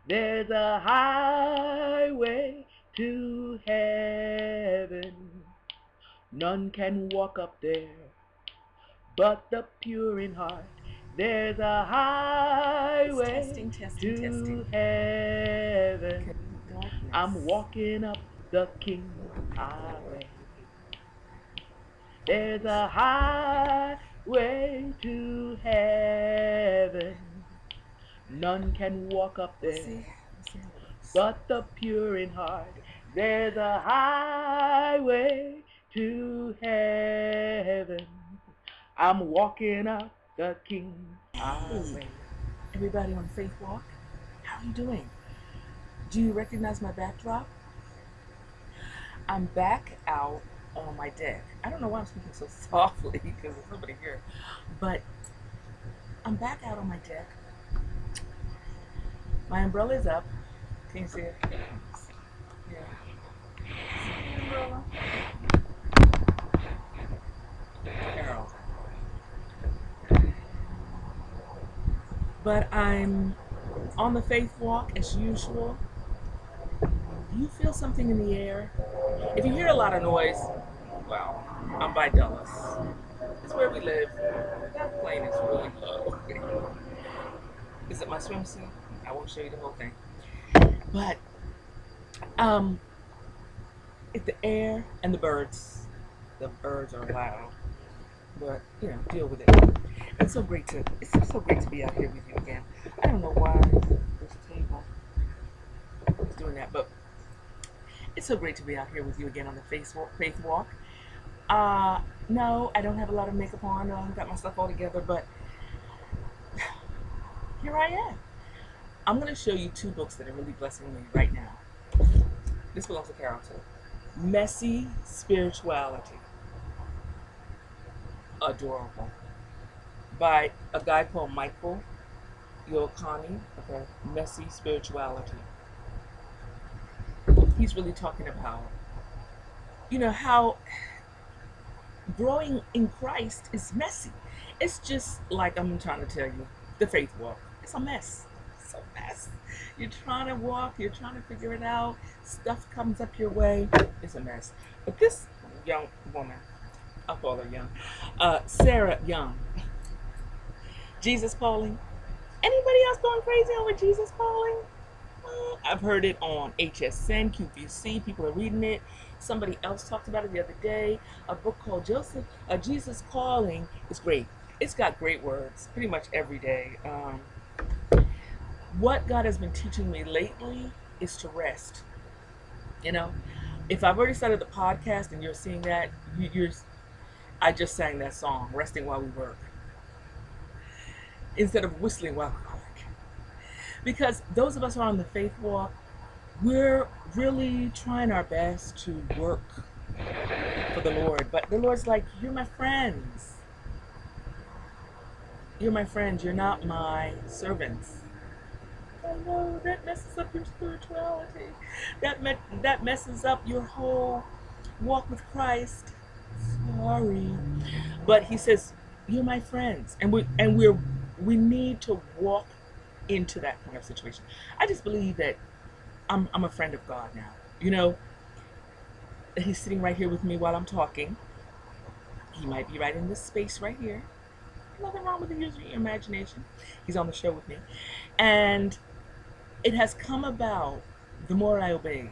There's a highway to heaven. None can walk up there but the pure in heart. There's a highway to heaven. I'm walking up the King's highway. There's a highway to heaven. None can walk up there but the pure in heart. There's a highway to heaven. I'm walking up the King's highway. Everybody on Faith Walk, how are you doing? Do you recognize my backdrop? I'm back out on my deck. I don't know why I'm speaking so softly because there's nobody here, but I'm back out on my deck. My umbrella is up. Can you see it? Yeah. See the umbrella? Carroll. But I'm on the Faith Walk as usual. Do you feel something in the air? If you hear a lot of noise, well, I'm by Dulles. It's where we live. That plane is really low. Is it my swimsuit? I won't show you the whole thing. But it's the air and the birds. The birds are loud, but deal with it. It's so great to be out here with you again. I don't know why this table is doing that, but it's so great to be out here with you again on the Faith Walk. No, I don't have a lot of makeup on. I haven't got my stuff all together, but here I am. I'm going to show you two books that are really blessing me right now. This belongs to Carroll too. Messy Spirituality. Adorable. By a guy called Michael Yoakani. Okay. Messy Spirituality. He's really talking about, how growing in Christ is messy. It's just like I'm trying to tell you, the Faith Walk. It's a mess. It's a mess. You're trying to walk, you're trying to figure it out, stuff comes up your way, it's a mess. But this young woman, I'll call her young, Sarah Young, Jesus Calling. Anybody else going crazy over Jesus Calling? I've heard it on HSN, QVC, people are reading it. Somebody else talked about it the other day. A book called Jesus Calling is great. It's got great words pretty much every day. What God has been teaching me lately is to rest. If I've already started the podcast and you're seeing that, I just sang that song, Resting While We Work, instead of whistling while we work. Because those of us who are on the Faith Walk, we're really trying our best to work for the Lord. But the Lord's like, you're my friends. You're my friends. You're not my servants. I know, that messes up your spirituality. That messes up your whole walk with Christ. Sorry. But he says, you're my friends. And we need to walk into that kind of situation. I just believe that I'm a friend of God now. He's sitting right here with me while I'm talking. He might be right in this space right here. Nothing wrong with using your imagination. He's on the show with me. And it has come about the more I obeyed.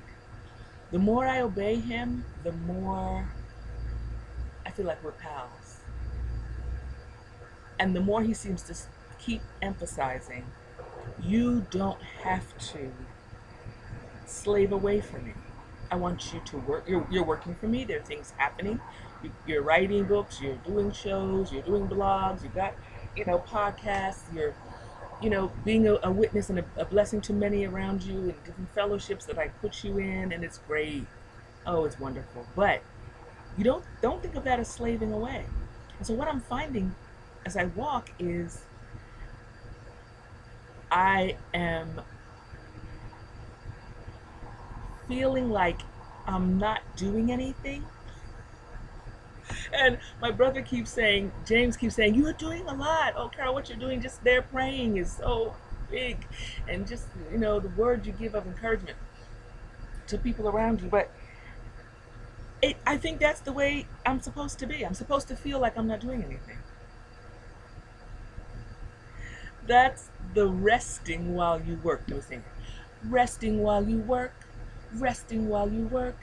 The more I obey him, the more I feel like we're pals. And the more he seems to keep emphasizing, you don't have to slave away from me. I want you to work. You're working for me. There are things happening. You're writing books. You're doing shows. You're doing blogs. You got, podcasts. You're, being a witness and a blessing to many around you and different fellowships that I put you in, and it's great. Oh, it's wonderful. But you don't think of that as slaving away. And so what I'm finding as I walk is I am feeling like I'm not doing anything. And my brother keeps saying, James keeps saying, you are doing a lot. Oh, Carol, what you're doing just there praying is so big, and just the words you give of encouragement to people around you. But I think that's the way I'm supposed to be. I'm supposed to feel like I'm not doing anything. That's the resting while you work. Let me sing it. Resting while you work, resting while you work.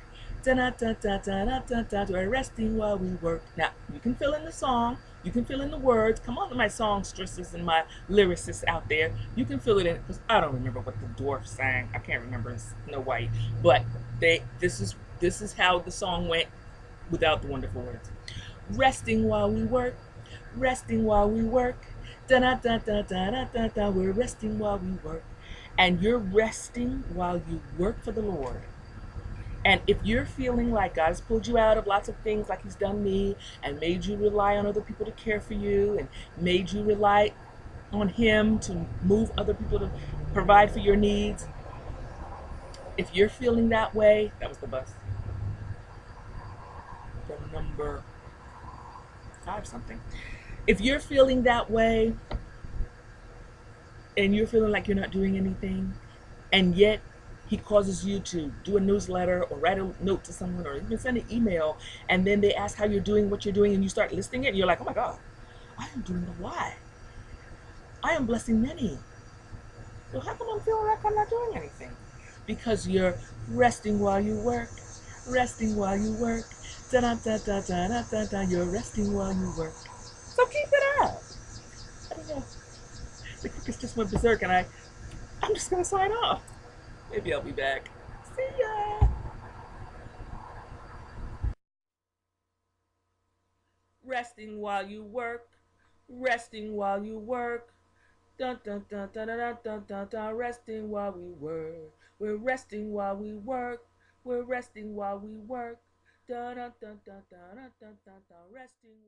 Da da da da da da da da. We're resting while we work. Now you can fill in the song. You can fill in the words. Come on, to my songstresses and my lyricists out there. You can fill it in because I don't remember what the dwarf sang. I can't remember in Snow White, but this is how the song went without the wonderful words. Resting while we work, resting while we work. Da da da da da da da da. We're resting while we work. And you're resting while you work for the Lord. And if you're feeling like God has pulled you out of lots of things like He's done me and made you rely on other people to care for you and made you rely on Him to move other people to provide for your needs, if you're feeling that way, that was the bus from number five something. If you're feeling that way and you're feeling like you're not doing anything, and yet he causes you to do a newsletter or write a note to someone or even send an email, and then they ask how you're doing, what you're doing, and you start listing it, and you're like, oh my God, I am doing a lot. I am blessing many. So how come I'm feeling like I'm not doing anything? Because you're resting while you work, resting while you work. Da da da da da da da da. You're resting while you work. So keep it up. I don't know. The crickets just went berserk, and I'm just gonna sign off. Maybe I'll be back. See ya. Resting while you work, resting while you work. Dun dun dun dun dun dun dun dun. Resting while we work. We're resting while we work. We're resting while we work. Dun dun dun dun dun dun dun dun. Resting.